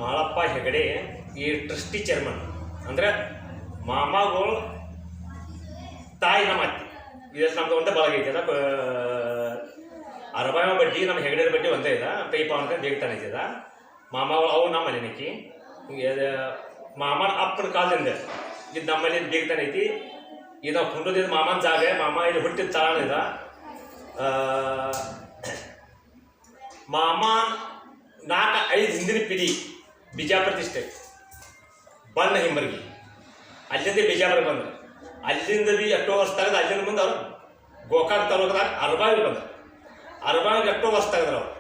ಮಾಳಪ್ಪ ಹೆಗಡೆ ಈ trustee chairman ಅಂದರೆ ಮಾಮಾಗಳು ತಾಯಿ ನಮ್ಮ ಅತ್ತಿ ಇದಕ್ಕೆ ನಮ್ದು ಒಂದೇ ಬಳಗ ಐತದ ಅರಬಾಯ ಬಡ್ಡಿ ನಮ್ಮ ಹೆಗಡೆ ಬಡ್ಡಿ ಒಂದೇ ಇದೆ ಪೈಪ ಅಂತ ಬೇಗ್ತಾನೆ ಐತದ ಮಾಮಾಗಳು ಅವು ನಮ್ಮ ಮನೆನಕ್ಕಿ ಮಾಮನ ಅಪ್ಪನ ಕಾಲದಿಂದ ಇದು ನಮ್ಮಲ್ಲಿ ಬೇಗ್ತಾನೆ ಐತಿ ಇದು ನಾವು ಕುಂಡೋದಿದ್ದು ಮಾಮನ ಜಾಗ ಮಾಮ ಇಲ್ಲಿ ಹುಟ್ಟಿದ ತಾಣ ಇದೆ ಮಾಮ 4-5 ಹಿಂದಿನ ಪಿಡಿ ಬಿಜಾಪುರ ಡಿಸ್ಟ್ರಿಕ್ಟ್ ಬಣ್ಣ ಹಿಂಬರ್ಗಿ ಅಲ್ಲಿಂದ ಬಿಜಾಪುರ ಬಂದರು ಅಲ್ಲಿಂದ ಬಿ ಎಷ್ಟೋ ವರ್ಷ ತೆಗೆದು ಅಲ್ಲಿಂದ ಮುಂದೆ ಅವ್ರು ಗೋಕಾಕ್ ತಾಲೂಕದಾಗ ಅರಬಾವಿಗೆ ಬಂದರು ಅರಬಾವಿಗೆ ಎಷ್ಟೋ ವರ್ಷ ತೆಗೆದ್ರು ಅವ್ರು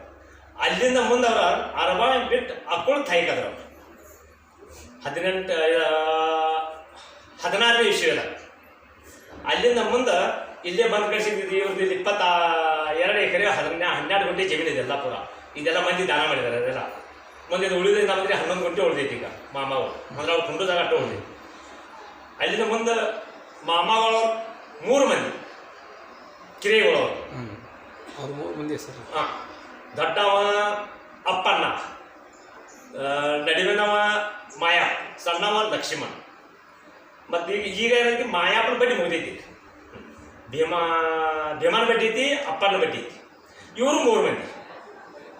ಅಲ್ಲಿಂದ ಮುಂದೆ ಅವ್ರು ಅರಬಾವಿ ಬಿಟ್ಟು ಅಕ್ಕಳು ಥೈಕದ್ರು ಅವ್ರು 16ನೇ ಇಸ್ವಿದಾಗ ಅಲ್ಲಿಂದ ಮುಂದೆ ಇಲ್ಲೇ ಬಂದು ಕಳಿಸಿದ್ದು ಇವ್ರದ್ದು 22 ಎಕರೆ 12 ಗುಂಟೆ ಜಮೀನು ಇದೆ ಎಲ್ಲಾಪುರ ಇದೆಲ್ಲ ಮಂದಿ ದಾನ ಮಾಡಿದ್ದಾರೆ ಅದೆಲ್ಲ ಮಂದಿ ಉಳಿದ ನಮಗೆ 11 ಗುಂಟೆ ಉಳಿದೈತಿ ಈಗ ಮಾಮಾವು ಅಂದ್ರೆ ಅವ್ರು ಕುಂಡದಾಗ ಅಷ್ಟು ಉಳಿದೈತಿ ಅಲ್ಲಿಂದ ಮುಂದೆ ಮಾಮಾಗಳು 3 ಮಂದಿ ಕಿರಿಗಳವರು ಅವ್ರು 3 ಮಂದಿ ಸರ್ ಹಾಂ ದೊಡ್ಡವ ಅಪ್ಪಣ್ಣ ನಡುವಿನವ ಮಾಯಾ ಸಣ್ಣವ ಲಕ್ಷ್ಮಣ ಮತ್ತು ಈಗ ಏನೈತಿ ಮಾಯಾಪನ ಬಡ್ಡಿ ಮುಗಿದೈತಿ ಭೀಮಾನ ಬಡ್ಡಿ ಐತಿ ಅಪ್ಪನ ಬಡ್ಡಿ ಐತಿ ಇವರು 3 ಮಂದಿ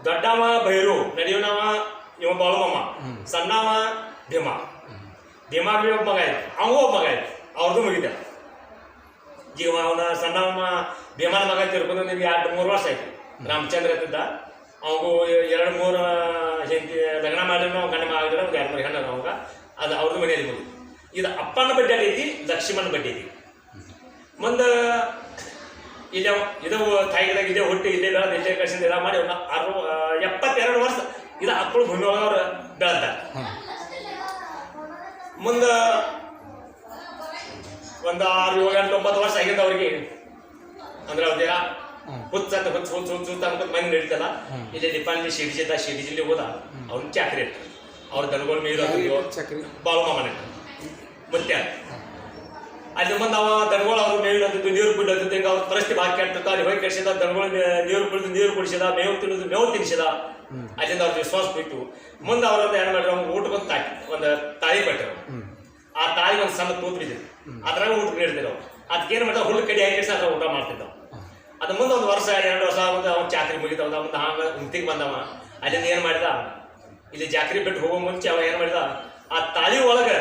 ದೊಡ್ಡವ ಭೈರು ನಡಿಯವನವ ಇವ ಬಾಳುಮಮ್ಮ ಸಣ್ಣವ ಭೀಮಾಗೆ ಒಬ್ಬ ಮಗ ಆಯ್ತು ಅವಂಗೂ ಒಬ್ಬ ಮಗ ಆಯ್ತು ಅವ್ರದ್ದು ಮುಗಿದ ಈಗ ಅವನ ಸಣ್ಣವ ಭೀಮಾನ ಮಗ ತಿರ್ಕೊಂಡು 2-3 ವರ್ಷ ಆಯ್ತು ರಾಮಚಂದ್ರ ಇದ್ದ ಅವಂಗೂ 2-3 ಹೆಂಡತಿ ಲಗ್ನ ಮಾಡಿದ್ರು ನಾವು ಗಂಡ ಆಗಿದ್ರೆ ಒಂದು 2-3 ಹೆಣ್ಣು ಅವಾಗ ಅದು ಅವ್ರದ್ದು ಮನೆಯಲ್ಲಿ ಮುಗಿದು ಇದು ಅಪ್ಪನ ಬಡ್ಡಿ ಐತಿ ಲಕ್ಷ್ಮಣ ಬಡ್ಡಿ ಐತಿ ಮುಂದೆ ಇಲ್ಲೇ ಇದು ತಾಯಿದಾಗ ಇಲ್ಲೇ ಹುಟ್ಟಿ ಇಲ್ಲೇ ಬೆಳೆದು ಇಲ್ಲೇ ಕಳ್ಸಿಂದ ಎಲ್ಲ ಮಾಡಿ 72 ವರ್ಷ ಇದು ಅಕ್ಕಳು ಭೂಮಿ ಒಳಗವ್ರು ಬೆಳೆದಾರೆ ಮುಂದೆ ಒಂದು 6-7-9 ವರ್ಷ ಆಗಿದ್ದ ಅವ್ರಿಗೆ ಅಂದ್ರೆ ಅವ್ರದೇನ ಹುಚ್ಚ ಅನ್ಕೊಂಡು ಮನೆ ನಡೀತಲ್ಲ ಇಲ್ಲಿ ನಿಪಾಲಿ ಶಿಡಿಜಿಲ್ಲಿ ಹೋದ ಅವ್ನ ಚಾಕ್ರಿ ಇಟ್ಟು ಅವ್ರ ದನಗಳ ಮೇಲು ಬಾಳುಮಮ್ಮನ ಮತ್ತೆ ಅಲ್ಲಿ ಮುಂದೆ ಅವ ದನಗಳು ಅವ್ರು ಮೇವು ಅಂತಿದ್ದು ನೀರು ಬಿಡೋದಿದ್ದು ಹಿಂಗೆ ಅವ್ರ ಪರಿಸ್ಥಿತಿ ಭಾಳ ಕೆಟ್ಟಿತ್ತು ಅಲ್ಲಿ ಹೋಗಿ ಕೆಡಿಸಿದ ದನಗಳು ನೀರು ಕುಡಿಸಿದ ಮೇವು ತಿನ್ನೋದು ಮೇವು ತಿನ್ನಿಸಿದ ಅಲ್ಲಿಂದ ಅವ್ರ ವಿಶ್ವಾಸ ಬಿಟ್ಟು ಮುಂದೆ ಅವ್ರದ್ದು ಏನು ಮಾಡಿದ್ರು ಅವ್ನು ಊಟಕ್ಕೊಂದು ಒಂದು ತಾಳಿ ಕೊಟ್ಟರು ಆ ತಾಳಿ ಒಂದು ಸಣ್ಣ ತೂತು ಬಿದ್ದಿದ್ದು ಅದ್ರಾಗ ಊಟ ನೀಡ್ತಿದ್ರು ಅದಕ್ಕೇನು ಮಾಡಿದ ಹುಲ್ಲು ಕಡಿ ಹಾಕಿ ಅದ್ರ ಊಟ ಮಾಡ್ತಿದ್ದವು ಅದು ಮುಂದೆ 1 ವರ್ಷ 2 ವರ್ಷ ಮುಂದೆ ಅವ್ನು ಚಾಕ್ರಿ ಮುಗಿದವ ಮುಂದೆ ಹಂಗೆ ಹಿಂತಿಗೆ ಬಂದವ ಅಲ್ಲಿಂದ ಏನು ಮಾಡಿದ ಇಲ್ಲಿ ಜಾಕ್ರಿ ಬಿಟ್ಟು ಹೋಗೋ ಮುಂಚೆ ಅವ ಏನು ಮಾಡಿದ ಆ ತಾಳಿ ಒಳಗೆ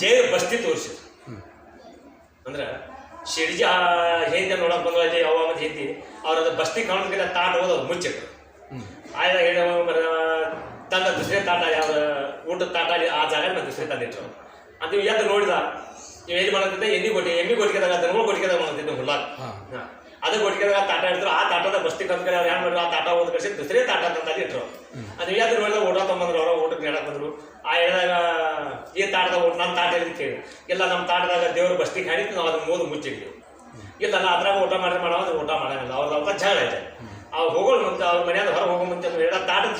ಜೈಲು ಬಸ್ತಿ ತೋರಿಸಿದ್ರು ಅಂದ್ರೆ ಶಿಡ್ಜಿ ಹೆಂಗೆ ನೋಡಕ್ ಬಂದು ಅಲ್ಲಿ ಅವ ಮತ್ತೆ ಹೆಂಡತಿ ಅವ್ರದ್ದು ಬಸ್ತಿ ಕಾಣೋದಕ್ಕಿಂತ ತಾಟ ಹೋದವ್ರು ಮುಚ್ಚಿಟ್ರು ಆಯ್ದ ಹೇಳ ತಂದ ದುಸರೆ ತಾಟ ಯಾವ ಊಟದ ತಾಟ ಆ ಜಾಗ ದುಸರೆ ತಂದಿಟ್ರು ಅಂತ ಎದ್ದು ನೋಡಿದ ನೀವು ಎಲ್ಲಿ ಮಾಡತ್ತಿದ್ದೆ ಎಮ್ಮಿ ಕೊಟ್ಟಿಗೆದಾಗ ದನಗಳು ಕೊಟ್ಟಿಗೆದಾಗ ಮಾಡ್ತಿದ್ದೆ ಹುಲ್ಲಾಗ ಅದು ಕೊಟ್ಟಿಗೆದಾಗ ತಾಟ ಇಡ್ತಾರೆ ಆ ತಾಟದ ಬಸ್ತಿ ಕಂದ್ ಕಡೆ ಅವ್ರು ಏನು ಮಾಡಿದ್ರು ಆ ತಾಟ ಓದ್ ಕಳಿಸಿ ದುಸರೆ ತಾಟ ಅಂತಲ್ಲಿ ಇಟ್ರು ಅದು ಎದ್ದು ನೋಡಿದಾಗ ಊಟ ತೊಗೊಂಬಂದ್ರು ಅವ್ರ ಊಟಕ್ಕೆ ನೆಡಕ್ಕೆ ಬಂದರು ಆ ಹೇಳಿದಾಗ ಈ ತಾಟದಾಗ ಊಟ ನಮ್ಮ ತಾಟ ಅಂತ ಕೇಳಿ ಇಲ್ಲ ನಮ್ಮ ತಾಟದಾಗ ದೇವ್ರ ಬಸ್ತಿ ಕಾಣಿತ್ತು ನಾವು ಅದನ್ನ ಮೋದು ಮುಚ್ಚಿದ್ವಿ ಇಲ್ಲ ನಾ ಅದ್ರಾಗ ಊಟ ಮಾಡೋದು ಊಟ ಮಾಡೋಂಗಿಲ್ಲ ಅವ್ರದ್ದು ಅವ್ರ ಜಗಳ ಐತೆ ಅವ್ರು ಹೋಗೋಳು ಮುಂಚೆ ಅವ್ರ ಮನೆಯಾದ ಹೊರಗೆ ಹೋಗೋ ಮುಂಚೆ ಹೇಳ ತಾಟದ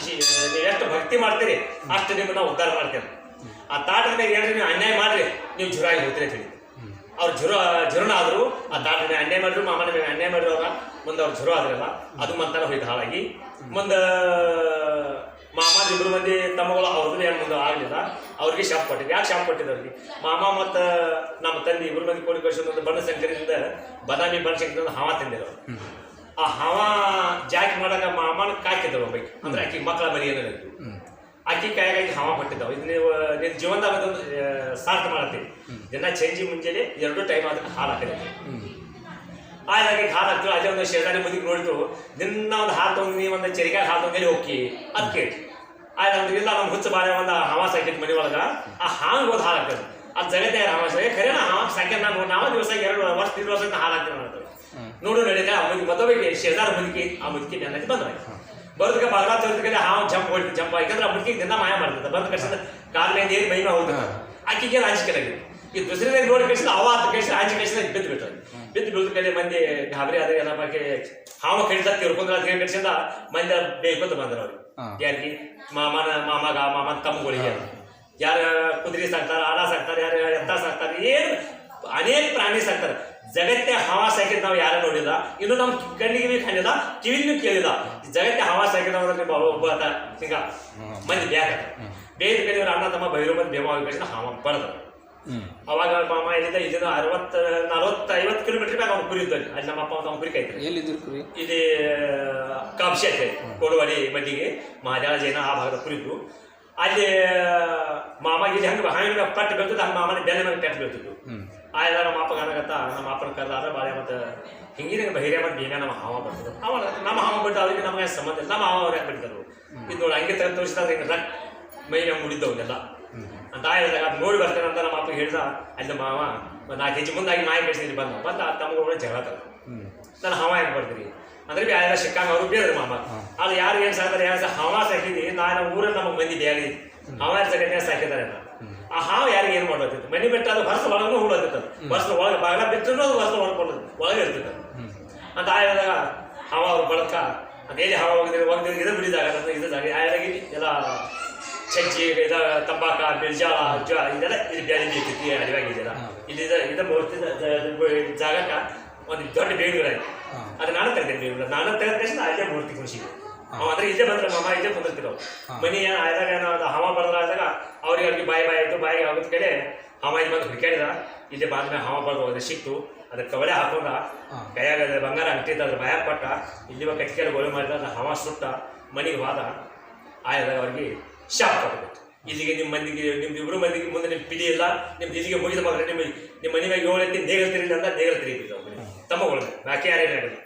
ನೀವು ಎಷ್ಟು ಭಕ್ತಿ ಮಾಡ್ತೀರಿ ಅಷ್ಟು ನಿಮ್ಮನ್ನ ನಾವು ಉದ್ಧಾರ ಮಾಡ್ತೇವೆ ಆ ತಾಟದ ಮೇಲೆ ಏನ್ರಿ ನೀವು ಅನ್ಯಾಯ ಮಾಡಿರಿ ನೀವು ಜುರಾಗಿ ಹೋಗ್ತೀರಿ ಅಂತ ಹೇಳಿ ಅವ್ರು ಜುರನ ಆದರು ಆ ತಾಟನ ಅನ್ಯಾಯ ಮಾಡಿದ್ರು ಮಾಮನ ಮೇಲೆ ಅನ್ಯಾಯ ಮಾಡಿದ್ರು ಅವ್ರ ಮುಂದೆ ಅವ್ರು ಜುರು ಆದ್ರಲ್ಲ ಅದು ಮಂತಾನ ಹೋಯ್ತು ಹಾಳಾಗಿ ಮುಂದೆ ಮಾಮಾದ 2 ಮಂದಿ ತಮ್ಮಗಳು ಅವ್ರದ್ದು ಏನು ಮುಂದೆ ಆಗಲಿಲ್ಲ ಅವ್ರಿಗೆ ಶಾಪ್ ಕೊಟ್ಟಿದ್ದು ಯಾಕೆ ಶಾಪ್ ಕೊಟ್ಟಿದ್ದು ಅವ್ರಿಗೆ ಮಾಮ ಮತ್ತು ನಮ್ಮ ತಂದೆ 2 ಮಂದಿ ಕೋಳಿ ಕಳಿಸೋದು ಬಣ್ಣ ಸಂಕರಿಂದ ಬದಾಮಿ ಬಣ್ಣ ಸಂಕರಿಂದ ಹಾವ ತಿಂದಿರೋರು ಆ ಹಾವ ಜಾಕಿ ಮಾಡಾಗ ಮಾಮನ ಕಾಯ್ತಿದ್ದವು ಒಬ್ಬಕ್ಕೆ ಅಂದ್ರೆ ಆಕಿ ಮಕ್ಕಳ ಮರಿ ಏನಿತ್ತು ಅಕ್ಕಿ ಕಾಯಾಗಿ ಹಾವ ಕೊಟ್ಟಿದ್ದಾವೆ ಇದು ನೀವು ನಿನ್ನ ಜೀವನದಾಗ ಅದೊಂದು ಸಾರ್ಥ ಮಾಡತ್ತೀವಿ ದಿನ ಚೇಂಜಿ ಮುಂಚೆನೆ 2 ಟೈಮ್ ಅದಕ್ಕೆ ಹಾಲು ಹಾಕಿರುತ್ತೆ ಆಯ್ದಾಗಿ ಹಾಲು ಹಾಕ್ತೀವಿ ಅಲ್ಲೇ ಒಂದು ಶೇರ್ದಾರಿ ಮುಂದಿಗೆ ನೋಡಿದ್ರು ದಿನ ಒಂದು ಹಾಲು ತೊಗೊಂಡು ನೀವು ಒಂದು ಚೆರಿಕಾಯಿ ಹಾಲು ತೊಗೊಂಡು ಹೋಗಿ ಅದು ಕೇಳಿ ಆಯ್ತು ಅಂದ್ರೆ ಇಲ್ಲ ನಮ್ಮ ಹುಚ್ಚ ಬಾಳೆ ಒಂದು ಹಾವ ಸಾಕಿತ್ತು ಮನೆ ಒಳಗೆ ಆ ಹಾಂಗೆ ಹೋದ್ ಹಾಲು ಹಾಕೋದು ಅದು ಜಗತ್ತೇ ಹಾವ ಖರೇನ ಹಾವ ಸಾಕ್ಯಾನ ನಾವು ದಿವಸ 2 ವರ್ಷ 3 ವರ್ಷ ಹಾಲು ಹಾಕ್ತೀವಿ ಮಾಡ್ತೇವೆ ನೋಡು ನಡೀತಾ ಆ ಮುದುಕಿ ಮತ್ತೊಬ್ಬರಿಗೆ ಶೇರ್ದಾರ ಮುದುಕಿ ಆ ಮುದುಕಿ ನೆನಕ್ಕೆ ಬಂದ್ರೆ ಬರೋದಕ್ಕೆ ಬಾಗ್ಲಾ ತೋರಿದ್ರೆ ಹಾವು ಜಂಪ್ ಯಾಕಂದ್ರೆ ಆ ಮುದುಕಿಗೆ ದಿನ ಮಾಯ ಮಾಡ್ತದೆ ಬಂದ ಕಳಿಸಿದ ಕಾಲ ಮೇಲೆ ಏರಿ ಮೈಮೆ ಹೋಗ್ತದೆ ಆಕೆಗೆ ಅಂಜಿಕೆ ಈ ದುಸರಿದಾಗ ನೋಡಿ ಕಳಿಸಿದ ಅವ ಅಂತ ಕಳಿಸಿ ಆಂಜಿ ಕಳಿಸಿದ ಬಿದ್ದು ಬಿದ್ದು ಕಡೆ ಮಂದಿ ಗಾಬರಿ ಆದ್ರೆ ಎಲ್ಲ ಬಗ್ಗೆ ಹಾವು ಕಡಿತ ತಿರ್ಕೊಂಡ್ರ ಅಂತ ಹೇಳಿ ಕಳಿಸಿದ ಮಂದಿ ಬೇಯ್ಕೊತ ಬಂದ್ರು ಅವ್ರಿಗೆ ಯಾರಿಗೆ ಮಾಮನ ತಮ್ಮಗಳಿಗೆ ಯಾರು ಕುದುರೆ ಸಾಕ್ತಾರೆ ಆಡ ಸಾಕ್ತಾರೆ ಯಾರು ಎತ್ತ ಸಾಕ್ತಾರೆ ಏನು ಅನೇಕ ಪ್ರಾಣಿ ಸಾಕ್ತಾರೆ ಜಗತ್ತೇ ಹವಾಸ ಹಾಕಿದ್ ನಾವು ಯಾರು ನೋಡಿಲ್ಲ, ಇನ್ನು ನಮ್ಮ ಕಣ್ಣಿಗೆ ಕಾಣಿಲ್ಲ, ಕಿವಿನೂ ಕೇಳಿಲ್ಲ. ಜಗತ್ತೇ ಹವಾಸ ಹಾಕಿದವ್ರೆ ಒಬ್ಬ ಹಿಂಗ ಮಂದಿ ಬ್ಯಾಗ ಬೇರೆ ಕಡೆ ಅಣ್ಣ ತಮ್ಮ ಬೈರು ಮಂದಿ ಬೇಮ ಆಗಿನ ಹಾವ ಬಡದ. ಅವಾಗ ಮಾಮ ಇಲ್ಲಿಂದ 40-50 ಕಿಲೋಮೀಟರ್ ಮ್ಯಾಗ ಅವ್ನು ಕುರಿ ಇದ್ದಲ್ಲಿ. ಅಲ್ಲಿ ನಮ್ಮ ಅಪ್ಪ ಅವ್ನು ಕುರಿ ಕಾಯ್ತಾರೆ. ಎಲ್ಲಿದ್ರು ಕುರಿ? ಇಲ್ಲಿ ಕಾಬ್ಶಿ ಐತೆ, ಕೋಡವಾಡಿ ಮಡ್ಡಿಗೆ ಮಹಾದೇವ ಜೈನ ಆ ಭಾಗದ ಕುರಿದ್ದು. ಅಲ್ಲಿ ಮಾಮಾಗ ಇಲ್ಲಿ ಹಂಗೆ ಹಾವಿನ ಪಟ್ಟು ಬೀಳ್ತದೆ, ಹಂಗೆ ಮಾಮನ ಬೆಲೆ ಮೇಲೆ ಪೆಟ್ಟು ಬೀಳ್ತಿದ್ದು. ಆಯ್ದ ನಮ್ಮ ಅಪ್ಪ ಕಾಣಕತ್ತ, ನಮ್ಮ ಅಪ್ಪನ ಕರೆದಾದ್ರೆ ಬಾಳೆ ಮತ್ತು ಹಿಂಗಿನ ಹಿರಿಯ ಮತ್ತು ಭೀಮೆ ನಮ್ಮ ಹಾವ ಬರ್ತದೆ. ಅವ ನಮ್ಮ ಹಾವ ಬಿಟ್ಟು ಅವ್ರಿಗೆ ನಮಗೆ ಸಂಬಂಧ ಇಲ್ಲ, ನಮ್ಮ ಹಾವ ಅವ್ರು ಯಾಕೆ ಬಿಡ್ತಾರೆ. ಇದು ನೋಡಿ ಹಂಗೆ ತೆಗೆದು ತೋರಿಸಿದ್ರೆ ಹಿಂಗೆ ರಕ್ ಮೈ ನಾವು ಮುಡಿದವನ್ನೆಲ್ಲ ಅಂತ ಹೇಳಿದಾಗ ಅದು ನೋಡಿ ಬರ್ತೇನೆ ಅಂತ ನಮ್ಮ ಅಪ್ಪ ಹೇಳಿದ. ಅಲ್ಲಿ ಮಾವ 4 ಹೆಜ್ಜೆ ಮುಂದಾಗಿ ನಾಯಿ ಕಳಿಸಿ ಬಂದ ತಮ್ಗೆ ಜಗಳ ತಗೋ ನಾನು ಹಾವ ಯಾಕೆ ಬರ್ತೀರಿ ಅಂದ್ರೆ ಬಿ ಎಲ್ಲ ಸಿಕ್ಕಂಗ ಅವರು ಬೇರೆ ಮಾಮ ಅಲ್ಲಿ ಯಾರು ಏನು ಸಾಕ್ತಾರೆ ಯಾರು ಹಾವ ಸಾಕಿದಿ. ನಾನು ಊರಲ್ಲಿ ನಮಗೆ ಮಂದಿ ಬೇರೆ ಹಾವ ಜಗತ್ತಿನ ಸಾಕಿದ್ದಾರೆ. ಆ ಹಾವು ಯಾರಿಗೆ ಏನು ಮಾಡೋದಿತ್ತು, ಮನೆ ಬಿಟ್ಟು ಅದು ವರ್ಷ ಒಳಗೂ ಹುಳೋದಿತ್ತು. ವರ್ಷ ಒಳಗೆ ಬಾಗಿಲ ಬಿಟ್ಟರು ಅದು ವರ್ಷ ಒಳಗೆ ಇರ್ತಿತ್ತು ಅಂತ ಹೇಳಿದಾಗ ಹಾವ ಅವ್ರು ಬಳಕ ಅಂತ ಹೇಳಿ ಹಾವ ಹೋಗಿದ್ರೆ ಇದು ಬಿಡಿದಾಗ ಇದಾಗ ಆಯಾಗಿ ಎಲ್ಲ ಸಜ್ಜಿ ಇದ ತಂಬಾಕ ಬಿರ್ಜಾಳ ಇದೆಲ್ಲ ಇಲ್ಲಿ ಬೇರೆ ಇರ್ತಿತ್ತು ಅಡಿವಾಗಿದೆಯಲ್ಲ. ಇಲ್ಲಿ ಇದು ಮೂರ್ತಿ ಜಾಗಕ್ಕೆ ಒಂದು ದೊಡ್ಡ ಬೇಗುಗಳಾಯ್ತು. ಅದು ನಾನು ತೆಗೆದೆ ಬೇಗುಗಳು. ನಾನು ತೆಗೆದ ತಕ್ಷಣ ಅಲ್ಲೇ ಮೂರ್ತಿ ಕುಣಿಸಿದ್ದೆ. ಅಂದ್ರೆ ಇಲ್ಲೇ ಬಂದ್ರೆ ಮಾಮ ಇಲ್ಲೇ ಕುಂದಿರ್ತಿರೋ ಮನಿ ಆದಾಗ ಅದು ಹವ ಬರೋದಾದಾಗ ಅವ್ರಿಗೆ ಬಾಯಿ ಆಯಿತು. ಬಾಯಿಗೆ ಆಗೋದ್ ಕಡೆ ಹವ ಇಲ್ಲಿ ಬಂದು ಹುಡುಕಾಡಿದ. ಇಲ್ಲೇ ಬಾದ್ಮೇಲೆ ಹವ ಬರೋದು ಅದು ಸಿಕ್ತು. ಅದ್ರ ಕವಳೆ ಹಾಕೊಂಡ ಕೈಯಾಗ ಬಂಗಾರ ಅಂಟಿದ್ದ ಅದ್ರ ಬಾಯಾಗ ಕೊಟ್ಟ. ಇಲ್ಲಿ ಕಟ್ಟಿಗೆ ಗೋಳು ಮಾಡಿದ. ಅದು ಹವ ಸುಟ್ಟ ಮನೆಗೆ ಹೋದ. ಆದಾಗ ಅವ್ರಿಗೆ ಶಾಪ್ ಕೊಡಬೇಕು. ಇಲ್ಲಿಗೆ ನಿಮ್ಮ ಮಂದಿಗೆ ನಿಮ್ದು 2 ಮಂದಿಗೆ ಮುಂದೆ ನಿಮ್ಮ ಪಿಡಿ ಇಲ್ಲ, ನಿಮ್ದು ಇಲ್ಲಿಗೆ ಮುಗಿದ ಮಗ ನಿಮ್ಮ ಮನೆ ಮ್ಯಾಗ 7 ಎತ್ತಿ ನೇಗಲ್ ತಿರುಗಿಲ್ಲ ಅಂತ ನೇಗಲ್ ತಿರುಗಿದ್ರು ತಮ್ಮಗಳು ಬಾಕಿ ಯಾರೇನು ಹೇಳಿಲ್ಲ.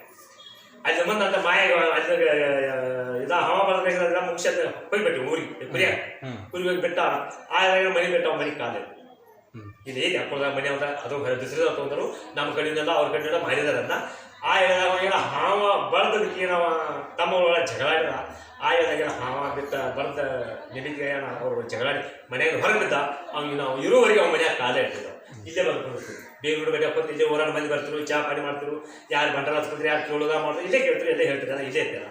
ಅಲ್ಲಿ ಮುಂದೆ ಅಂತ ಮಾಯಾಗ ಅಲ್ಲಿ ಇದ ಹವ ಬರೋದ ಮುಗಿಸ ಹೋಗ್ಬಿಟ್ಟು ಊರಿಗೆ ಕುರಿಯ ಕುರಿ ಹೋಗಿ ಬಿಟ್ಟ. ಆಗ ಮನೆ ಬಿಟ್ಟ ಅವ್ನ ಮನೆಗೆ ಕಾಲ ಇಲ್ಲಿ ಹೇಗೆ ಹಾಕೋದ ಮನೆ ಅಂತ ಅದು ಬಿಸಿಲು ತೊಗೊಂಡ್ರು. ನಮ್ಮ ಕಡೆಯಿಂದೆಲ್ಲ ಅವ್ರ ಕಡೆಯಿಂದ ಮಾರಿದಾರನ್ನ. ಆ ಹೇಳಿದಾಗ ಹಾವ ಬಳ್ದದಕ್ಕೆ ಏನವ ತಮ್ಮಗಳ ಜಗಳಾಡಿದ. ಆ ಹೇಳಿದಾಗ ಹಾವ ಬಿಟ್ಟ ಬಳ್ದ ನಿಮಗೆ ಅವರು ಜಗಳಾಡಿ ಮನೆಯಾಗ ಹೊರಗೆ ಬಿದ್ದ. ಅವ್ನಿಗೆ ನಾವು ಇರುವವರೆಗೆ ಅವ್ನ ಮನೆಯಾಗ ಕಾಲ ಇಟ್ಟಿದ್ದ. ಇಲ್ಲೇ ಬಂದ್ಕೊಂಡಿರ್ತೀವಿ ಬೇಗೂರು ಬೇಗ ಹಾಕೋದು. ಇಲ್ಲೇ ಊರಾನ ಮಂದಿ ಬರ್ತಿರು, ಚಾ ಪಾನಿ ಮಾಡ್ತಿರು, ಯಾರು ಬಂಡಾರ ಹಚ್ಕೊಂಡ್ರೆ ಯಾರು ಕೇಳೋದ ಮಾಡೋದು ಇಲ್ಲೇ ಕೇಳ್ತಾರೆ, ಇಲ್ಲೇ ಹೇಳ್ತಾರೆ. ಇಲ್ಲೇ ಇರ್ತಾರೆ.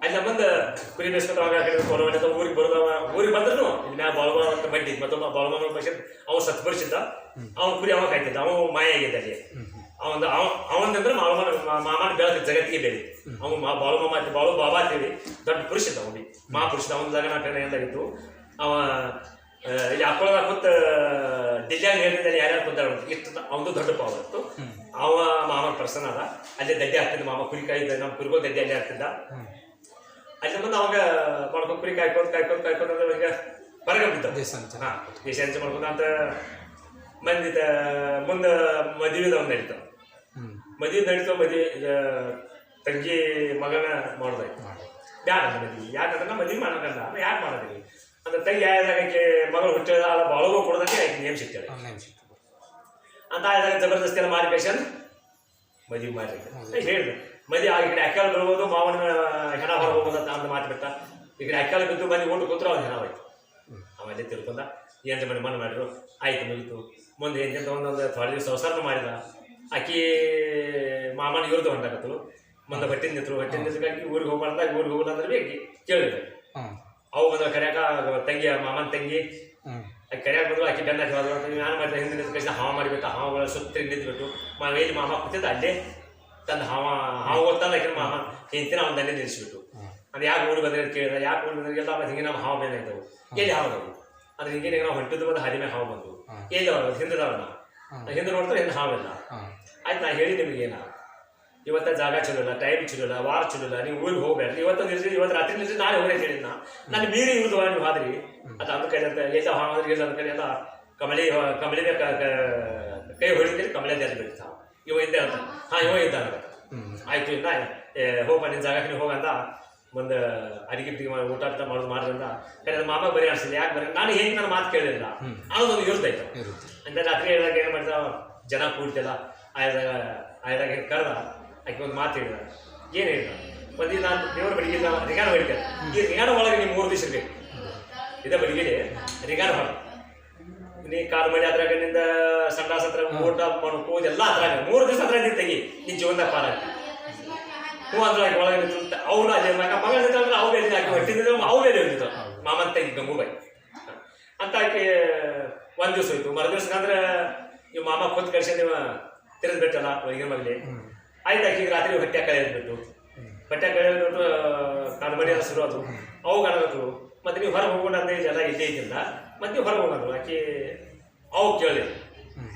ಅಲ್ಲಿ ಬಂದು ಕುರಿ ಬೇಸ್ಕೊಂಡು ಅವಾಗ ಕೊರವಣೆ ಊರಿಗೆ ಬರೋದ. ಊರಿಗೆ ಬಂದ್ರು ಇಲ್ಲಿ ಮ್ಯಾಗ ಬಾಳ್ಗೋಳ ಅಂತ ಬಡ್ಡಿ ಮತ್ತೊಬ್ಬ ಬಾಳ್ಗೋಣ ಬಸ್ ಅವ್ನು ಸತ್ತು ಬರ್ಸಿದ್ದ. ಅವ್ನು ಕುರಿ ಅವ ಕಾಯ್ತಿದ್ದ. ಅವ ಮಾಯ ಆಗಿದ್ದ ಅಲ್ಲಿ. ಅವಂದ್ರೆ ಮಾಮನ ಬೆಳೆದ ಜಗತ್ತಿಗೆ ಬೇರೆ. ಅವ್ನು ಬಾಳು ಮಾಮ ಬಾಳು ಬಾಬಾ ಅಂತೇಳಿ ದೊಡ್ಡ ಪುರುಷ ಇದ್ದ. ಅವ್ನಿಗೆ ಮಹಾಪುರುಷ. ಅವನ ಲಗ್ನ ಎಂದಾಗಿತ್ತು. ಅವ ಇಲ್ಲಿ ಹಾಕೊಳ್ಳೋದ ಕೂತ್ ದಿಲ್ಲಾಗ ಹೇಳ್ತಿದ್ದಲ್ಲಿ ಯಾರ್ಯಾರು ಕೂತಾರ ಇಷ್ಟು ಅವನು ದೊಡ್ಡ ಪಾವ ಇತ್ತು. ಅವ ಮಾಮನ ಪರ್ಸನ್ ಅದ. ಅಲ್ಲೇ ದಡ್ಡೆ ಆಗ್ತಿದ್ದ. ಮಾಮ ಕುರಿ ಕಾಯ್ದ. ನಮ್ಮ ಕುರಿಗೋ ದಡ್ಡೆ ಅಲ್ಲೇ ಆಗ್ತಿದ್ದ. ಅಲ್ಲಿ ಮುಂದೆ ಅವಾಗ ಮಾಡ್ಕೊಂಡು ಕುರಿ ಕಾಯ್ಕೊಂಡು ಈಗ ಹೊರಗೆ ಬಿದ್ದ. ಹಾಂ ದೇಶ ಹಂಚೆ ಮಾಡ್ಕೊಂಡು ಅಂತ ಮಂದಿದ ಮುಂದೆ ಮದುವೆದ ಒಂದು ನಡೀತಾವ. ಮದುವೆ ತಂಗಿ ಮಗನ ಮಾಡೋದಾಯ್ತು. ಬ್ಯಾಡ ಮದುವೆ ಯಾಕಂದ್ರೆ ಮದುವೆ ಮಾಡೋಕಲ್ಲ ಯಾಕೆ ಮಾಡೋದಿಲ್ಲ ಅಂದ್ರೆ ತಂಗಿ ಆಯ್ದಾಗಕ್ಕೆ ಮಗಳು ಹುಟ್ಟಿದ ಬಾಳಗೂ ಕೊಡೋದಕ್ಕೆ ಆಯ್ತು ನೇಮ್ ಸಿಗ್ತಾಳೆ ಅಂತ ಆಯ್ದಾಗ ಜಬರ್ದಸ್ತಿ ಎಲ್ಲ ಮಾಡಿ ಪೇಷನ್ ಮದುವೆ ಮಾಡಿ ಹೇಳಿದೆ. ಮದುವೆ ಆ ಕಡೆ ಅಕ್ಕಾಲ ಬರ್ಬೋದು, ಮಾವನ ಹೆಣ ಹೊರಗೆ ಹೋಗೋದು ಅಂತ ಮಾತು ಬಿಟ್ಟ. ಈ ಕಡೆ ಅಕ್ಕಾಲ ಬಿದ್ದು ಮನೆ ಊಟ ಕೂತ್ರು ಅವ್ನು ಹೆಣ ಹೋಯ್ತು. ಅವಲ್ಲೇ ತಿಳ್ಕೊಂಡ ಏನು ಮನೆ ಮಣ್ಣು ಮಾಡಿದ್ರು. ಆಯ್ತು ಮುಗಿತು. ಮುಂದೆ ಎಂತ ಒಂದೊಂದು ಥೋಡೆ ದಿವಸ ಸಂಸಾರ ಮಾಡಿದ. ಆಕಿ ಮಾಮನ ಇವ್ರದ್ದು ಹೊಂಟಾಕತ್ತರು. ಮುಂದೆ ಹೊಟ್ಟಿನ ನಿಂತರು ಊರಿಗೆ ಹೋಗ್ಬಾರ್ದಾಗ ಊರಿಗೆ ಹೋಗೋಣ ಅಂದ್ರೆ ಭೀ ಕೇಳಿದ್ರು. ಅವು ಬಂದ್ರೆ ಕರ್ಯಾಕ ತಂಗಿ ಮಾಮನ ತಂಗಿ ಆಕೆ ಕರ್ಯಾಕ ಬಂದ್ರು. ಆಕೆ ಬೆನ್ನ ಹೋದ್ರು. ನಾನು ಮಾಡಿದ ಹಿಂದೆ ನಿಂತ ಕಷ್ಟ ಹಾವ ಮಾಡಿಬಿಟ್ಟು ಹಾವುಗಳ ಸುತ್ತ ನಿಂತ್ಬಿಟ್ಟು ಎಲ್ಲಿ ಮಾಮ ಕೂತಿದ್ದ ಅಲ್ಲೇ ತಂದು ಹಾವು ಗೊತ್ತಲ್ಲ ಆಕೆ ಮಾಮ ಹೆಂತಿನ ಅವ್ನ ದಂಡೆ ನಿಲ್ಲಿಸ್ಬಿಟ್ಟು. ಅದು ಯಾಕೆ ಊರಿಗೆ ಬಂದ್ರೆ ಕೇಳಿದ. ಯಾಕೆ ಊರಿಗೆ ಬಂದ್ರೆ ಎಲ್ಲ ಹಿಂಗೆ ನಮ್ಮ ಹಾವು ಬೇನೆ ಆಯ್ತವು. ಎಲ್ಲಿ ಹಾವು ನಾವು ಅಂದ್ರೆ ಹಿಂಗೆ ನಾವು ಹೊಂಟಿದ್ದು ಬಂದು ಹದಿಮೆ ಹಾವು ಬಂದು ಎಲ್ಲಿ ಅವ್ರು ಹಿಂದದವ್ರನ್ನ ಹಿಂದೆ ನೋಡ್ತಾರೆ ಹಿಂದೆ ಹಾವಿಲ್ಲ. ಆಯ್ತು ನಾ ಹೇಳಿ ನಿಮಗೇನ ಇವತ್ತ ಜಾಗ ಚಲೋ ಇಲ್ಲ, ಟೈಮ್ ಚಲೋ ಇಲ್ಲ, ವಾರ ಚಲೋ ಇಲ್ಲ, ನೀವು ಊರಿಗೆ ಹೋಗ್ಬೇಡ್ರಿ. ಇವತ್ತು ನಿಲ್ಸಿ ಇವತ್ತು ರಾತ್ರಿ ನಿಲ್ಸಿ ನಾಳೆ ಹೋಗಿ ಹೇಳಿದ್ನ ನಾನು ಮೀರಿ ಇವ್ರದ್ದು ನೀವು ಆದ್ರಿ ಅದು ಅಂದ ಕಡೆ ಅಂತ ಎಲ್ಲ ಹಾವ್ರಿ ಇಲ್ಲ ಅಂದ ಕಡೆ ಎಲ್ಲ ಕಮಲಿ ಕೈ ಹೊಡಿತೀರಿ ಕಮಲೆ ಜಾರಿ ಬಿಡ್ತಾವ. ಇವ ಇದ್ದೆ ಅಂತ ಇವ ಇದ್ದ ಆಯ್ತು ಇಲ್ಲ ಹೋಗ ನಿನ್ನ ಜಾಗಕ್ಕೆ ನೀವು ಹೋಗಂದ. ಮುಂದೆ ಅಡಿಗೆ ಬಿಟ್ಟಿಗೆ ಮಾಡಿ ಊಟ ಮಾಡೋದು ಮಾಡ್ರಿಂದ ಕಡೆ ಮಾಮ ಬರೀ ಅನ್ಸಿಲ್ಲ. ಯಾಕೆ ಬರೀ ನಾನು ಹೆಂಗೆ ನನ್ನ ಮಾತು ಕೇಳಿಲ್ಲ ಅನ್ನೋದೊಂದು ಇರ್ತಾಯ್ತು. ಅಂತ ರಾತ್ರಿ ಹೇಳಿದಾಗ ಏನು ಮಾಡಿದ ಜನ ಕೂಡ್ತಿಲ್ಲ. ಆಯ್ದಾಗ ಹೆಂಗೆ ಕರೆದ ಆಕೆ ಒಂದು ಮಾತು ಹೇಳಿದ. ಏನು ಹೇಳಿದ ಒಂದು ನಾನು ದೇವ್ರ ಬಡಿಗಿಲ್ಲ ರಿಗಾನ ಹೊಡಿತಾರೆ. ಈ ರಿಗಾನ ಒಳಗೆ ನೀವು 3 ದಿವಸ ಇರಬೇಕು. ಇದೇ ಬಡಿಗಿಲಿ ರಿಗಾನ ಹೊಳ ನೀ ಕಾಲು ಮಡಿ ಅದ್ರಾಗ ನಿಂದ ಸಂಡಾಸ ಹತ್ರ ಊಟ ಕೂದ ಎಲ್ಲ ಅದ್ರಾಗ 3 ದಿವಸ ಅದ್ರಾಗ ನೀನು ತೆಗಿ ನಿನ್ನ ಜೀವನದಾಗ ಪಾರಾಗಿ ಹ್ಞೂ ಅದ್ರಾಗ ಒಳಗೆ ನಿಂತ ಅವನು ಅದೇ ಮಗ ನಿಂತಂದ್ರೆ ಅವು ಬೇರೆ ಆಕೆ ಹೊಟ್ಟಿದ್ರೆ ಅವು ಬೇರೆ ಇರ್ತಿತ್ತು ಮಾಮನ್ ತೆಗಿ ಗಂಗೂಬಾಯಿ ಅಂತ ಆಕೆ 1 ದಿವಸ ಹೋಯ್ತು. ಮರು ದಿವಸ ಅಂದ್ರೆ ಇವ್ ಮಾಮ ಕೂತ್ ಕಳ್ಸಿ ನೀವು ತಿರುದ್ ಬಿಟ್ಟಲ್ಲ ಹೊರಗಿನ ಮಗಲಿ ಆಯ್ತು ಆಕಿಗೆ ರಾತ್ರಿ ಹೊಟ್ಟೆ ಕಳೆದ್ಬಿಟ್ಟು ಹೊಟ್ಟೆ ಕಳೆದ್ಬಿಟ್ಟು ಕಾಲ್ಮಡಿ ಎಲ್ಲ ಶುರು ಅದು ಅವು ಕಾಣಬೇಕು ಮತ್ತೆ ನೀವು ಹೊರಗೆ ಹೋಗೋಣ ಅಂತ ಜನ ಇಲ್ಲೇ ಇದ್ದಿಲ್ಲ ಮತ್ತೆ ನೀವು ಹೊರಗೆ ಹೋಗೋದು ಆಕಿ ಅವು ಕೇಳಿ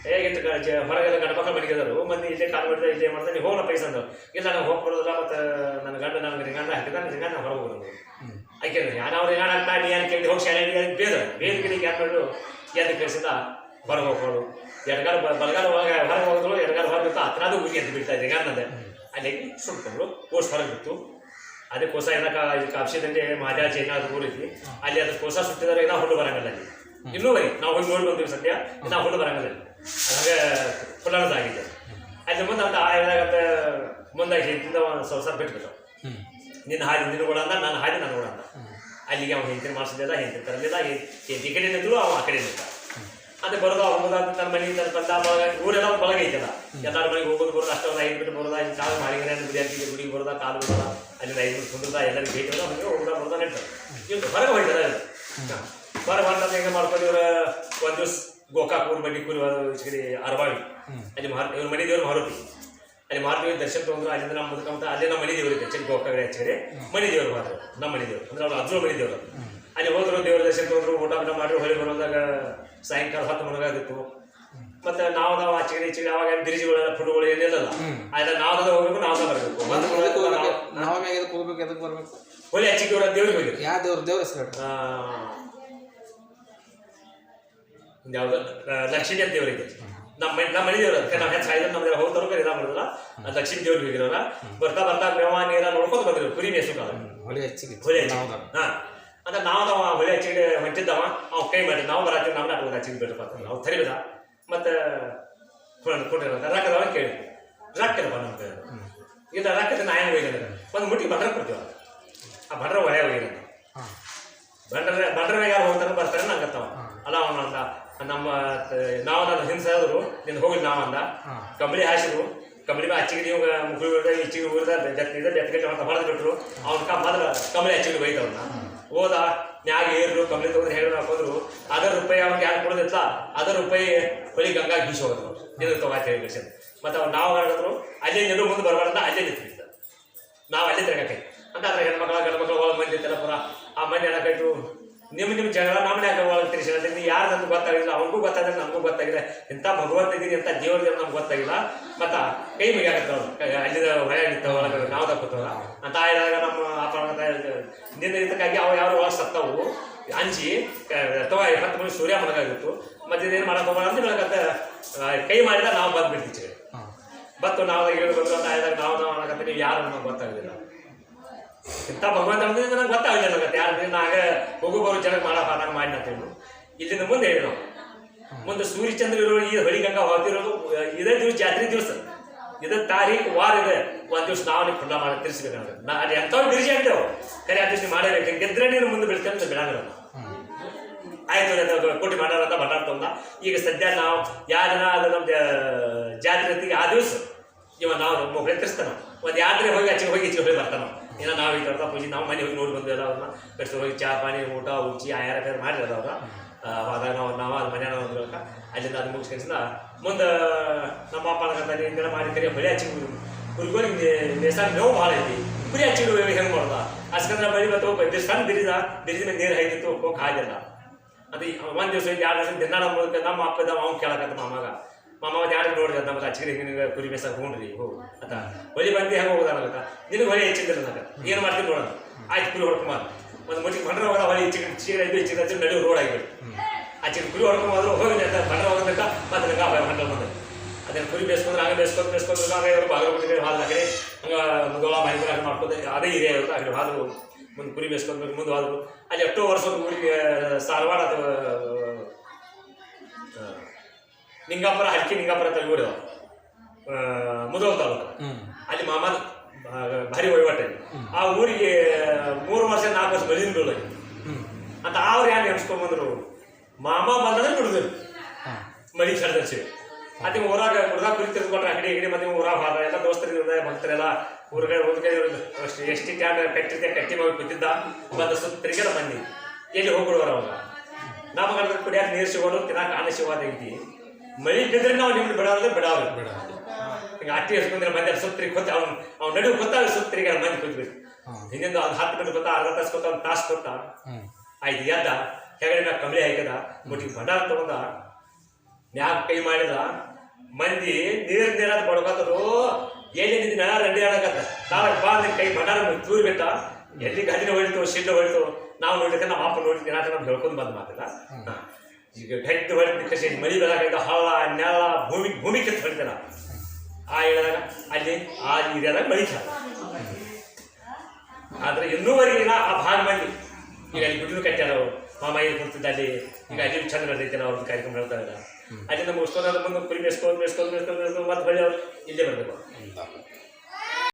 ಹೇಗಿತ್ತು ಹೊರಗೆಲ್ಲ ಗಂಡ ಮಕ್ಕಳು ಮನೆಗೆದರು ಮತ್ತೆ ಇಲ್ಲೇ ಕಾಲು ಮಾಡಿದ್ರೆ ಇಲ್ಲೇ ಮಾಡ್ತಾರೆ ನೀವು ಹೋಗೋಣ ಪೈಸಾ ಅಂದರು ಇಲ್ಲ ನಾನು ಹೋಗಿ ಬರೋದಿಲ್ಲ ಮತ್ತು ನನ್ನ ನನಗೆ ರಿಂಗಾಣ ಹಾಕಿದ ನಾನು ಹೊರಗೆ ಹೋಗೋದು ಆಕೆ ನಾನು ಅವ್ರು ರಿಂಗಾಣ ಆಗ್ತಾ ನೀ ಏನು ಕೇಳಿ ಹೋಗಿ ಶಾಲೆ ಬೇರೆ ಏನು ಮಾಡಿದ್ರು ಎದ್ದು ಕಳಿಸಿದ ಹೊರಗೆ ಹೋಗೋದು ಎಡಗಾಲ ಬಲಗಾಲ ಒಳಗೆ ಹೊರಗೆ ಹೋಗಿದ್ರು ಎಡಗಾಲ ಹೊರಗೆ ಬಿತ್ತು ಹತ್ರಾದು ಹುಡುಗಿ ಅಂತ ಬಿಡ್ತಾ ಇದ್ದೆ ಗಾನದ ಅಲ್ಲಿ ಸುಟ್ಕೊಂಡ್ರು ಕೋಸ್ ಹೊರಗೆ ಬಿತ್ತು ಅದೇ ಕೋಸ ಏನಕ್ಕ ಕಾಪ್ಸಿದಂತೆ ಮಹಾಜಾ ಚೈನಾ ಅದು ಊರಿದ್ವಿ ಅಲ್ಲಿ ಅದು ಕೋಸ ಸುಟ್ಟಿದ್ರೆ ಏನೋ ಹುಲ್ಲು ಬರಂಗಲ್ಲ ಅಲ್ಲಿ ಇನ್ನೂ ಬರೀ ನಾವು ಹೋಗಿ ನೋಡಿ ಬಂದ್ವಿ ಸದ್ಯ ನಾವು ಹುಲ್ಲು ಬರಂಗಲ್ಲ ಹಾಗೆ ಫುಲ್ಲಣದಾಗಿದೆ ಅಲ್ಲಿ ಮುಂದೆ ಅಂತ ಆಯ್ದಾಗತ್ತ ಮುಂದಾಗಿ ಹಿಂದಿಂದ ಒಂದು ಸಂಸಾರ ಬಿಟ್ಬಿಟ್ಟು ನಿನ್ನ ಹಾದಿ ನಿನ್ನ ಕೂಡ ಅಂದ ನಾನು ಹಾದಿ ನಾನು ಕೂಡ ಅಂದ ಅಲ್ಲಿಗೆ ಅವ್ನು ಹೆಂತಿನ ಮಾಡಿಸಿಲ್ಲ ಹೆಂತಿನ ತರಲಿಲ್ಲ ಈ ಕಡೆ ನಿಂತರು ಅವ ಆ ಕಡೆ ನಿಂತ ಅದೇ ಬರೋದು ಹೋಗೋದಾದ ನನ್ನ ಮನೆ ನನ್ನ ಬಂದ ಊರೆಲ್ಲ ಒಂದು ಬಳಗ ಐತಲ್ಲ ಎಲ್ಲರ ಮನೆಗೆ ಹೋಗೋದು ಬರೋದು ಅಷ್ಟೊಂದು 5 ಬಿಟ್ಟು ಬರೋದ ಇಲ್ಲಿ ಕಾಲು ಮಾರಿಗರೆ ಬಿರಿಯಾನಿ ಗುಡಿಗೆ ಬರೋದ ಕಾಲು ಬರೋದ ಅಲ್ಲಿ 5 ಬಿಟ್ಟು ಕುಂದ್ರದ ಎಲ್ಲರಿಗೆ ಭೇಟಿ ಬರೋದು ಹಂಗೆ ಹೋಗೋದ ಬರೋದ ನೆಟ್ಟು ಇವ್ರು ಹೊರಗೆ ಹೋಯ್ತಲ್ಲ ಹೊರಗೆ ಬಂದ ಹೆಂಗೆ ಮಾಡ್ಕೊಂಡು ಇವ್ರ ಒಂದು ದಿವಸ ಗೋಕಾಕ್ ಊರು ಬನ್ನಿ ಕುರಿ ಕಡೆ ಅರವಾಳಿ ಅಲ್ಲಿ ಇವ್ರ ಮನೆ ದೇವ್ರು ಮಾರುತಿ ಅಲ್ಲಿ ಮಾರುತಿ ದರ್ಶನ ತೊಗೊಂಡ್ರು ಅಲ್ಲಿಂದ ನಮ್ಮ ಮುದ್ಕಂತ ಅಲ್ಲಿ ನಮ್ಮ ಮನೆ ದೇವ್ರು ಇದೆ ಗೋಕಾಗಡೆ ಹಚ್ಚಿದೆ ಮನೆ ದೇವ್ರು ಮಾತ್ರ ನಮ್ಮ ಮನೆ ದೇವ್ರು ಅಂದ್ರೆ ಅವ್ರು ಅಜ್ರು ಮನೆ ದೇವ್ರು ಅಲ್ಲಿ ಹೋದ್ರು ದೇವ್ರ ದರ್ಶನ ತೊಗೊಂಡ್ರು ಊಟ ಮಾಡಿದ್ರು ಹೊಳಿ ಬರೋದಾಗ ಸಾಯಂಕಾಲ 10 ಮನಗಾದಿತ್ತು ಮತ್ತೆ ನಾವು ಆಚೆಗಡೆ ಅವಾಗ ಬಿರಿಜಿಗಳೆಲ್ಲ ಫುಡ್ಗಳು ಏನಿಲ್ಲಲ್ಲ ಆಯ್ತಾ ನಾವು ಹೋಗ್ಬೇಕು ನಾವು ಬರಬೇಕು ಹೊಳಿ ಹಚ್ಚಿಗೆ ದೇವ್ರಿಗೆ ಹೋಗಿರಿ ಯಾವ ದೇವ್ರ ಹೆಸರು ಯಾವ್ದು ಲಕ್ಷ್ಮೀ ಅಂತ ದೇವರಿಗೆ ನಮ್ಮ ಮನೆ ದೇವ್ರ ಅದಕ್ಕೆ ನಾವು ಹೆಚ್ಚು ಸಾಯ್ದ್ರೆ ನಮ್ಗೆ ಹೋಗ್ತಾರೋ ಕರೆ ಮಾಡೋದಿಲ್ಲ ಅದು ಲಕ್ಷ್ಮೀ ದೇವ್ರಿಗೆ ಹೋಗಿರೋರ ಬರ್ತಾ ಮೇವ ನೀರ ನೋಡ್ಕೊಂಡು ಬಂದಿದ್ರು ಕುರಿ ಮೇಸು ಕಾಲ ಹೊಳಿ ಹಚ್ಚಿಗೆ ಹಾಂ ಅಂದ್ರೆ ನಾವು ಹೊಳೆ ಹಚ್ಚಿಗೆ ಹೊಂಟಿದ್ದವ ಅವ್ ಕೈ ಮಾಡಿ ನಾವು ಬರತ್ತೀವಿ ನಾವು ನಾಟಕ ಹಚ್ಚಿಗೆ ಬಿಡ್ರಪ್ಪ ನಾವು ತರಿಬಿದ ಮತ್ತೆ ಕೊಟ್ಟಿರೋ ರೊಕ್ಕದವ ಕೇಳಿ ರೊಕ್ಕದಪ್ಪ ನಮ್ಗೆ ಇಲ್ಲ ರೊಕ್ಕದ ನಾ ಏನು ಹೋಗಿಲ್ಲ ಒಂದು ಮುಟ್ಟಿಗೆ ಬಂಡ್ರ ಕೊಡ್ತೀವ ಆ ಬಂಡ್ರ ಒಳ್ಳೆ ಹೋಗಿರೋದು ಬಂಡ್ರ ಯಾರು ಹೋಗ್ತಾನೆ ಬರ್ತಾರೆ ನಂಗತ್ತವ ಅಲ್ಲ ಅವನು ಅಂದ ನಮ್ಮ ನಾವು ನನ್ನ ಹಿಂಸಾದ್ರು ನಿನ್ನ ಹೋಗಿದ್ ನಾವ್ ಅಂದ ಕಂಬಳಿ ಹಾಸಿದ್ರು ಕಂಬಳಿ ಹಚ್ಚಿಗೆ ನೀವು ಮುಗುಳು ಇಚ್ಚಿಗೆ ಊರಿದ ಬೆತ್ತಗಟ್ಟೆ ಅಂತ ಹೊಡೆದು ಬಿಟ್ರು ಅವ್ನ ಮೊದಲ ಕಂಬಳಿ ಹಚ್ಚಿಗೆ ಬೈತವನ್ನ ಹೋದ ನ್ಯಾಗ ಏರ್ರು ಕಂಬಳಿ ತಗೊಂಡು ಹೇಳಿ ಹಾಕೋದ್ರು ಅದರ ರೂಪಾಯಿ ಅವ್ನಿಗೆ ಯಾರು ಕೊಡೋದಿಲ್ಲ ಅದರ ರೂಪಾಯಿ ಹೊಳಿ ಗಂಗಾ ಗೀಸ್ ಹೋದ್ರು ನಿನ್ನ ತಗೋ ಹೇಳಿ ಕಳ್ಸಿದ್ರು ಮತ್ತೆ ಅವ್ನು ನಾವು ಹೇಳಿದ್ರು ಅಲ್ಲೇ ಎಲ್ಲೂ ಮುಂದೆ ಬರಬಾರ್ದ ಅಲ್ಲೇ ನಿಂತಿದ್ದ ನಾವು ಅಲ್ಲೇ ತಿರ್ಗಾಕೈ ಅಂತ ಅದ್ರ ಗಂಡ್ಮಕ್ಳು ಒಳಗೆ ಮಂದಿ ಇತ್ತಲ್ಲ ಪುರ ಆ ಮಂದಿ ಏನಾಕಾಯ್ತು ನಿಮ್ಮ ಜಗಳ ನಮ್ಮನೆ ಒಳಗೆ ತಿಳಿಸಿದ್ರೆ ಯಾರು ನಮ್ಗೆ ಗೊತ್ತಾಗಿಲ್ಲ ಅವ್ರಿಗೂ ಗೊತ್ತಾಗಿಲ್ಲ ನಮಗೂ ಗೊತ್ತಾಗಿಲ್ಲ ಇಂಥ ಭಗವಂತ ಇದೀನಿ ಅಂತ ದೇವ್ರಿಗೆ ನಮ್ಗೆ ಗೊತ್ತಾಗಿಲ್ಲ ಮತ್ತು ಕೈ ಮುಗಿಯಾಕತ್ತವ ಅಲ್ಲಿದ ಹೊಳೆ ನಿಂತವ ಒಳಗೆ ನಾವು ತಪ್ಪತ್ತವ ಅಂತ ಆಯ್ದಾಗ ನಮ್ಮ ಅಪ್ಪ ನಿನ್ನ ಇದಕ್ಕಾಗಿ ಅವು ಯಾರು ಒಳಗೆ ಸತ್ತವು ಅಂಜಿ ಅಥವಾ 10 ಮಂದಿ ಸೂರ್ಯ ಮನಗಾಗಿತ್ತು ಮತ್ತೆ ಇದೇನು ಮಾಡಕ್ಕೆ ಹೋಗೋಣ ಅಂತ ಬೆಳಗತ್ತ ಕೈ ಮಾಡಿದಾಗ ನಾವು ಬಂದ್ಬಿಡ್ತೀವಿ ಬತ್ತು ನಾವು ಬಂದು ಅಂತ ಆಯ್ದಾಗ ನಾವು ಅನ್ನಕತ್ತೆ ನೀವು ಯಾರು ನಮಗೆ ಗೊತ್ತಾಗಲಿಲ್ಲ ಇಂಥ ಭಗವಂತ ಅಂದ್ರೆ ನನಗೆ ಗೊತ್ತಾಗಲಿಲ್ಲ ನನಗೆ ಯಾರು ನಾಗ ಹೋಗು ಬರೋ ಜನಕ್ಕೆ ಮಾಡಪ್ಪ ನಾನು ಮಾಡಿ ಅಂತೇಳಿ ಇಲ್ಲಿಂದ ಮುಂದೆ ಹೇಳಿ ನಾವು ಮುಂದೆ ಸೂರ್ಯಚಂದ್ರ ಇರೋ ಈ ಹೊಳಿಗಂಗಾ ಹೋಗ್ತಿರೋದು ಇದೇ ದಿವಸ ಜಾತ್ರೆ ದಿವಸ ಇದೇ ತಾರೀಕು ವಾರ ಇದೆ ಒಂದು ದಿವಸ ನಾವು ಖುಲ್ಲ ಮಾಡಿ ತಿರ್ಸ್ಬೇಕಂದ್ರೆ ಅದು ಎಂಥವ್ರು ಬಿರ್ಜಿ ಆಗ್ತೇವೆ ಕರೆ ಆ ದಿವಸ ಮಾಡಬೇಕು ಗೆದ್ರೆ ನೀನು ಮುಂದೆ ಬೀಳ್ತೇವೆ ಅಂತ ಬಿಡಂಗಿಲ್ಲ ಆಯ್ತು ಕೋಟಿ ಮಾಡಾರಂತ ಬಟಾಡ್ತಂದ ಈಗ ಸದ್ಯ ನಾವು ಯಾವ ಜನ ಅದು ನಮ್ಮ ಜಾತ್ರೆ ಆ ದಿವಸ ಇವ ನಾವು ಮೊಬೈಲ್ ತಿರ್ಸ್ತಾನ ಒಂದು ಯಾತ್ರೆ ಹೋಗಿ ಆಚೆಗೆ ಹೋಗಿ ಈಚೆಗೆ ಹೋಗಿ ಬರ್ತಾನ ಏನೋ ನಾವು ಈ ಥರದ ಪೂಜೆ ನಾವು ಮನೆ ಹೋಗಿ ನೋಡಿ ಬಂದಿಲ್ಲ ಅವ್ರನ್ನ ಬೆಳೆಸಿ ಹೋಗಿ ಚಾ ಪಾನಿ ಊಟ ಉಚ್ಚಿ ಆಯಾರ ಬೇರೆ ಮಾಡಿರೋದು ಅವ್ರ ಅದಾಗ ನಾವು ಅದು ಮನೆ ಅಂದ್ರಕ ಅಲ್ಲಿಂದ ಅದು ಮುಗಿಸ್ಕೊಂಡ ಮುಂದೆ ನಮ್ಮ ಅಪ್ಪ ಅನ್ಕಂತಾನೆ ಹಿಂಗೆಲ್ಲ ಮಾಡಿ ಕರಿ ಹೊಳೆ ಹಚ್ಚಿಗೆ ಹುಡುಗರಿಗೆ ದೇಸಾಗ ನೋವು ಭಾಳ ಐತಿ ಕುರಿ ಹಚ್ಚಿಡು ಹೆಂಗೆ ಮಾಡೋದ ಅಸ್ಕಂದ್ರೆ ಬರೀ ಮತ್ತು ಸಣ್ಣ ಬಿರಿದ ಮೇಲೆ ನೀರು ಹೈದಿತ್ತು ಹೋಗಿ ಹಾಗಿಲ್ಲ ಅದು ಒಂದು ದಿವಸ 2 ದಿವಸ ದಿನ ನಮ್ಮ ಅಪ್ಪದ ಅವ್ನು ಕೇಳಕತ್ತ ಮಾಮ ಯಾರು ನೋಡಿದ ನಮ್ಗೆ ಹಚ್ಚಿಗೆ ಹಿಂಗೆ ಕುರಿ ಬೇಸಾಗ ಹೋಗ್ರಿ ಹೋಗು ಅಂತ ಹೊಳಿ ಬಂದು ಹೆಂಗೆ ಹೋಗೋದಾಗತ್ತ ನಿನಗೆ ಹೊಳಿ ಹೆಚ್ಚಿದ್ರೆ ನನಗೆ ಏನು ಮಾಡ್ತೀನಿ ನೋಡೋಣ ಆಯ್ತು ಕುರಿ ಹೊಡ್ಕೊಂಬಾರ ಒಂದು ಮುಚ್ಚಿಗೆ ಬಂಡ್ರ ಹೋಗೋದ ಹೊಳಿ ಹೆಚ್ಚಿಗೆ ಹೆಚ್ಚಿಗೆ ನಡಿ ರೋಡ್ ಆಗಿಬಿಟ್ಟು ಆಚೆಗೆ ಕುರಿ ಹೊಡ್ಕೊಂಬಾದ್ರು ಹೋಗಿ ಅಂತ ಬಂಡ್ರ ಹೋಗೋದಕ್ಕ ಮತ್ತೆ ನಂಗೆ ಅಭಯ ಮಂಡಲ ಬಂದೆ ಅದನ್ನು ಕುರಿ ಬೇಸ್ಕೊಂಡ್ರೆ ಹಂಗೆ ಬೇಸ್ಕೊಂಡು ಹಾಗೆ ಅವರು ಬಾಗಲಕೋಟೆ ಹಾಲು ಆ ಕಡೆ ಹಂಗೆ ಮುದೋಳ ಮೈಸೂರು ಮಾಡ್ಕೋದು ಅದೇ ಹಿರಿಯ ಇರುತ್ತೆ ಆ ಕಡೆ ಹಾಲು ಮುಂದೆ ಕುರಿ ಬೇಸ್ಕೊಂಡು ಮುಂದೆ ಹೋದ್ರು ಅಲ್ಲಿ ಎಷ್ಟೋ ವರ್ಷ ಊರಿಗೆ ಸಾರವಾಡ ಅಥವಾ ನಿಂಗಾಪುರ ಹಕ್ಕಿ ನಿಂಗಾಪುರ ಅಂತ ಊರು ಮುದೋಳ ತಾಲೂಕು ಅಲ್ಲಿ ಮಾಮನ ಭಾರಿ ವಹಿವಾಟ ಆ ಊರಿಗೆ 3 ವರ್ಷ 4 ವರ್ಷ ಬರೀನ್ ಬೀಳೋಗಿ ಅಂತ ಅವ್ರು ಯಾರು ನೆನ್ಸ್ಕೊಂಡ್ಬಂದ್ರು ಮಾಮ ಬಂದ್ರೆ ಬಿಡುದಿಲ್ಲ ಮಳಿ ಸರಿಸಿ ಅದೇ ಊರಾಗ ಹುಡುಗ ಕುರಿ ತಿರ್ಕೊಟ್ರೆ ಆ ಕಡೆ ಈ ಕಡೆ ಮತ್ತೆ ಊರಾಗ ಹೋದ ಎಲ್ಲ ದೋಸ್ತರಿಲ್ಲ ಭಕ್ತರೆಲ್ಲ ಊರುಗಳ ಹೋದ್ಕೈ ಎಷ್ಟು ಟ್ಯಾಂಡ್ ಕಟ್ಟಿ ಮಗ ಕೂತಿದ್ದ ಬಂದ ಸುತ್ತ ತಿರುಗಿದ ಮಂದಿ ಎಲ್ಲಿ ಹೋಗ್ಬಿಡುವರು ಅವಾಗ ನಮಗೆ ಕುಡಿಯಾಕ ನೀರು ಸಿಗೋದು ತಿನ್ನಾಕ ಅನ್ನ ಸಿಗೋದೈತಿ ಮಳಿ ಬಿದ್ರೆ ನಾವು ನಿಮ್ದು ಬಿಡೋದ್ರೆ ಬಿಡೋರು ಬೇಡ. ಈಗ ಅಟ್ಟಿ ಹಸ್ಕೊಂಡ್ರೆ ಮಂದಿ ಸುತ್ತರಿಗೆ ಗೊತ್ತ ಅವ್ನು ನಡುವೆ ಗೊತ್ತಾಗ ಸುತ್ತರಿಗೆ ಮಂದಿ ಕೂತ್ಬೇಕು ಹಿಂದಿಂದ ಒಂದು 10 ಗಂಟೆ ಗೊತ್ತಾ, ಅರ್ಧ ತಾಸು ಗೊತ್ತಾ, ಒಂದು ತಾಸು ಕೊಟ್ಟ ಆಯ್ತು ಎದ್ದ ಹೆಗಡೆ ಮ್ಯಾಗ ಕಂಬಳಿ ಹಾಕಿದ ಮುಟ್ಟಿಗೆ ಭಂಡಾರ ತಗೊಂಡ ಮ್ಯಾಗ ಕೈ ಮಾಡಿದ ಮಂದಿ ನೀರಾದ ಬಡ್ಕೋತರು ಎಲ್ಲಿ ನಿಂದಿನ ರೆಡಿ ಆಗತ್ತ ತಾವಾಗ ಬಾ ಅಂದ್ರೆ ಕೈ ಭಂಡಾರ ತೂರಿ ಬಿಟ್ಟ ಎಲ್ಲಿ ಗದಿನ ಹೊಳಿತು ಶಿಡ್ಲ ಹೊಳಿತು ನಾವು ನೋಡ್ಲಿಕ್ಕೆ ನಮ್ಮ ಅಪ್ಪ ನೋಡಿದ್ವಿ ನಾಟ ನಮ್ಗೆ ಹೇಳ್ಕೊಂಡು ಬಂದ್ ಮಾತಿಲ್ಲ ಈಗ ಗಟ್ಟಿ ಹೊಳಿತ ಕಸಿ ಮಳಿ ಬೆಳಗಾಗಿದ್ದ ಹಳ್ಳ ನೆಲ ಭೂಮಿ ಕಿತ್ತು ಹೊಡಿತಾರ ಆ ಹೇಳಿದಾಗ ಅಲ್ಲಿ ಆ ಏರಿಯಾದಾಗ ಮಳಿ ಚಾಲ ಆದ್ರೆ ಇನ್ನೂವರೆಗೆ ಆ ಭಾಗ ಮಂದಿ ಈಗ ಅಲ್ಲಿ ಗುಡ್ಲು ಕಟ್ಟ್ಯಾರ ಮಾಮ ಏನು ಕುಂತಿದ್ದ ಅಲ್ಲಿ ಈಗ ಅಲ್ಲಿ ಚಂದ ನಡೆದೈತೆ ಅವ್ರದ್ದು ಕಾರ್ಯಕ್ರಮ ಹೇಳ್ತಾ ಇಲ್ಲ ಅಲ್ಲಿ ನಮ್ಮ ಉಸ್ಕೋದ ಮುಂದೆ ಕುರಿ ಮೇಸ್ಕೊಂಡು ಮತ್ತೆ ಹೊಳ್ಳಿ ಅವ್ರು ಇಲ್ಲೇ ಬರಬೇಕು.